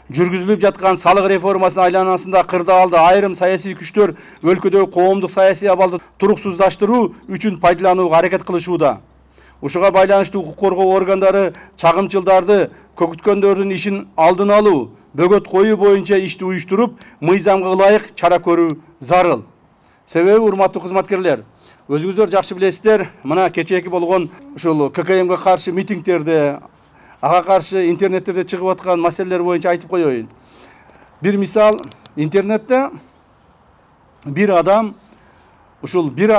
жүргүзүлүп жаткан салык реформасынын айланасында кырдаалда айрым саясий күчтөр өлкөдөгү коомдук саясий абалды туруксуздаштыруу үчүн пайдаланууга аракет кылышууда. Ушуга байланыштуу укук коргоо органдары чагымчылдарды көкүткөндөрдүн ишин алдын алуу, бөгөт коюу боюнча ишти уюштуруп, мыйзамга ылайык чара көрүү зарыл. Себеби, урматтуу кызматкерлер, өзүңүздөр жакшы билесиздер, мына кечээки болгон ушул ККМга каршы митингдерде, ага каршы интернеттерде чыгып аткан маселелер боюнча айтып коеюн. Бир мисал, интернетте бир адам ушул бир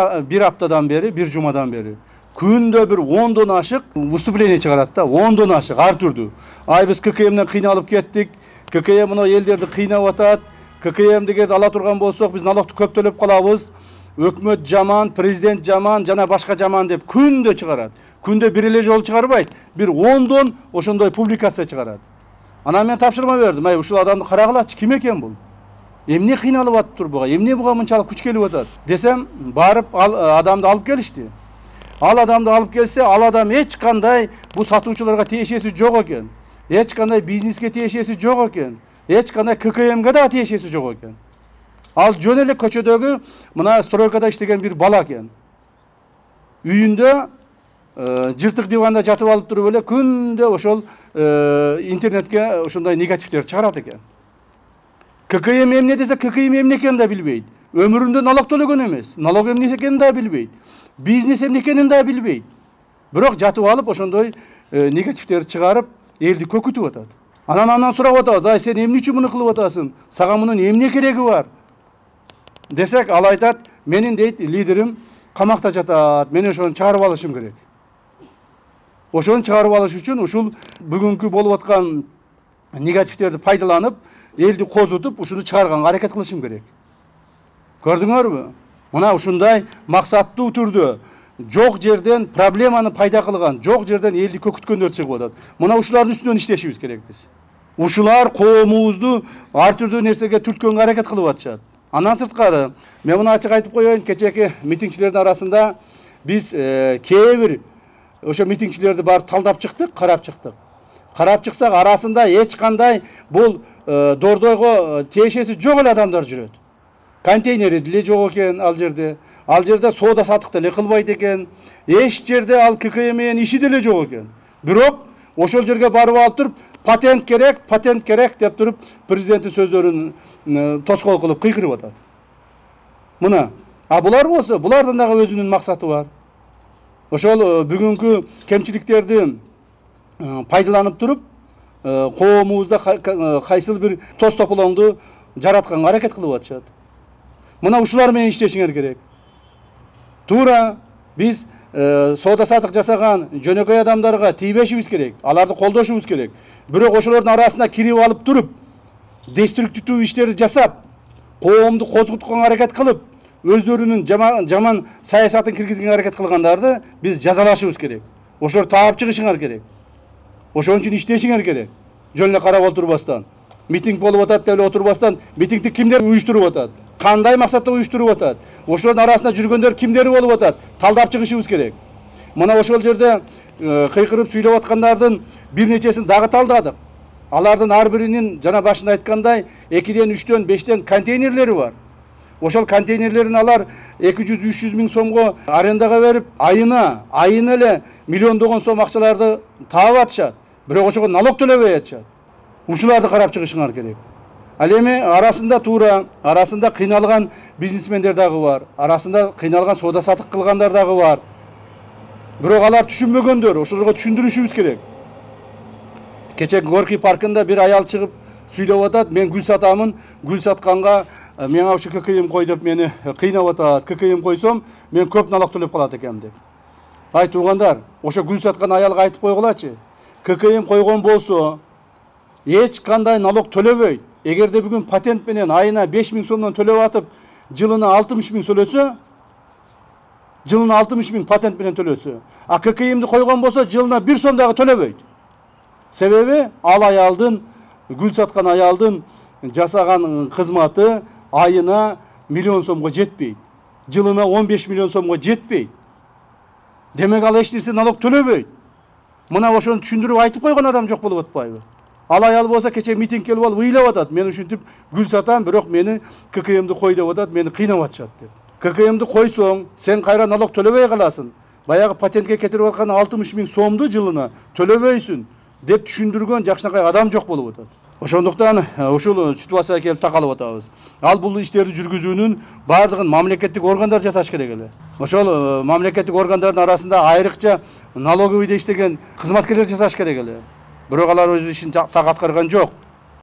аптадан бери, бир жумадан бери күндө бир 10дон ашык выступление чыгарат да, 10дон ашык ар түрдүү. Ай биз ККМден кыйналып кеттик, ККМ мына элдерди кыйнап атат, ККМ дегенди ала турган болсок биз налогду көп төлөп калабыз, өкмөт жаман, президент жаман, жана башка жаман деп күндө чыгарат. Күндө бир эле жолу чыгарбайт, бир 10дон ошондой публикация чыгарат. Анан мен тапшырма бердим, ушул адамды карагылачы, ким экен бул? Эмне кыйналып атыптыр буга? Эмне буга мынчалык күч келип атат? Десем, барып адамды алып келишти. Ал адамды алып келсе, ал адам эч кандай бу сатуучуларга тиешеси жок экен. Эч кандай бизнеске тиешеси жок экен. Эч кандай ККМге да тиешеси жок экен. Ал жөн эле көчөдөгү мына стройкада иштеген бир бала экен. Үйүндө жыртык диванда жатып алып туруп эле күндө ошол интернетке ошондой негативдер чыгарат экен. ККМ эмне десе, ККМ эмне экенин да билбейт. Өмүрүндө налог төлөгөн эмес. Налог эмне экенин да билбейт. Бизнес эмне экенин да билбейт. Бирок жатып алып ошондой негативдерди чыгарып, элди көкүтүп атат. Анан сурап атабыз, ай сен эмне үчүн муну кылып атасың? Сага мунун эмне кереги бар? Десек, ал айтат, менин дейт лидерим камакта жатат, мен ошону чыгарып алышым керек. Ошону чыгарып алыш үчүн ушул бүгүнкү болуп аткан негативдерди пайдаланып, элди козутуп, ушуну чыгарганга аракет кылышым керек. Көрдүңөрбү? Мына ушундай максаттуу түрдө жок жерден проблеманы пайда кылган, жок жерден элди көкүткөндөр чыгып атат. Мына ушулардын үстүнөн иштешибиз керек биз. Ушулар коомубузду ар түрдүү нерсеге түрткөнгө аракет кылып атышат. Андан сырткары, мен муну ачык айтып коеюн, кечээки митингчилердин арасында биз кээ бир ошо митингчилерди барып талдап чыктык, карап чыктык. Карап чыксак, арасында эч кандай бул дордойго тиешеси жок эле адамдар жүрөт. Контейнери деле жок экен ал жерде. Ал жерде соода сатык деле кылбайт экен. Эч жерде ал ККМ менен иши деле жок экен. Бирок ошол жерге барып алып туруп, патент керек деп туруп, президенттин сөздөрүн тоскоол кылып кыйкырып атат. Мына, булар болсо, булардын дагы өзүнүн максаты бар. Ошол бүгүнкү кемчиликтерди пайдаланып туруп, коомубузда кайсыл бир тоз тополоңду жаратканга аракет кылып атышат. Мына ушулар менен иштешиңер керек. Туура биз соода сатык жасаган жөнөкөй адамдарга тийбешибиз керек, аларды колдошубуз керек. Бирок ошолордун арасына кирип алып туруп, деструктивдүү иштерди жасап, коомду козготконго аракет кылып, өздөрүнүн жаман саясатын киргизгенге аракет кылгандарды биз жазалашыбыз керек. Ошолор таап чыгышыңар керек. Ошон үчүн иштешиңер керек. Жөн эле карап отурбастан. Митинг болуп атат деп эле отурбастан, митингди кимдер уюштуруп атат? Кандай максатта уюштуруп атат? Ошолордун арасында жүргөндөр кимдер болуп атат? Талдап чыгышыбыз керек. Мына ошол жерде кыйкырып сүйлөп аткандардын бир нечесин дагы талдадык. Алардын ар биринин жана башында айткандай 2ден 3дөн 5ден контейнерлери бар. Ошол контейнерлерин алар 200-300 миң сомго арендага берип, айына эле миллиондогон сом акчаларды таап атышат. Бирок ошого налог төлөбөй атышат. Ушуларды карап чыгышыңар керек. Ал эми арасында туура, арасында кыйналган бизнесмендер дагы бар, арасында кыйналган соода сатык кылгандар дагы бар. Бирок алар түшүнбөгөндөр, ошолорго түшүндүрүшүбүз керек. Кече Горький паркында бир аял чыгып сүйлөп атат, мен гүл сатамын, гүл сатканга мага ушу ККМ кой деп мени кыйнап атат. ККМ койсом, мен көп налог төлөп калат экенмин деп. Ай туугандар, ошо гүл саткан аялга айтып койгулачы. ККМ койгон болсо, эч кандай налог төлөбөйт. Эгерде бүгүн патент менен айына 5 миң сомдон төлөп атып, жылына 60 миң төлөсө, жылына 60 миң патент менен төлөсө, а ККМди койгон болсо, жылына 1 сом дагы төлөбөйт. Себеби ал аялдын, гүл саткан аялдын жасаган кызматы айына миллион сомго жетпейт. Жылына 15 миллион сомго жетпейт. Демек ал эч нерсе налог төлөбөйт. Мына ошону түшүндүрүп айтып койгон адам жок болуп атпайбы? Ал аял болса кече митинг келип алып ыйлап атат. Мен ушинтип гүл сатам, бирок мени ККМ'ди кой деп атат, мени кыйнап атышат деп. ККМ'ди койсоң, сен кайра налог төлөбөй каласың. Баягы патентке кетирип аткан 60 000 сомду жылына төлөбөйсүн деп түшүндүргөн жакшынакай адам жок болуп атат. Ошондуктан ушул ситуацияга келип такалып атабыз. Ал бул иштерди жүргүзүүнүн бардыгын мамлекеттик органдар жасаш керек эле. Ошол мамлекеттик органдардын арасында айрыкча налоговыйда иштеген кызматкерлер жасаш керек эле. Бирок алар өз ишин так аткарган жок.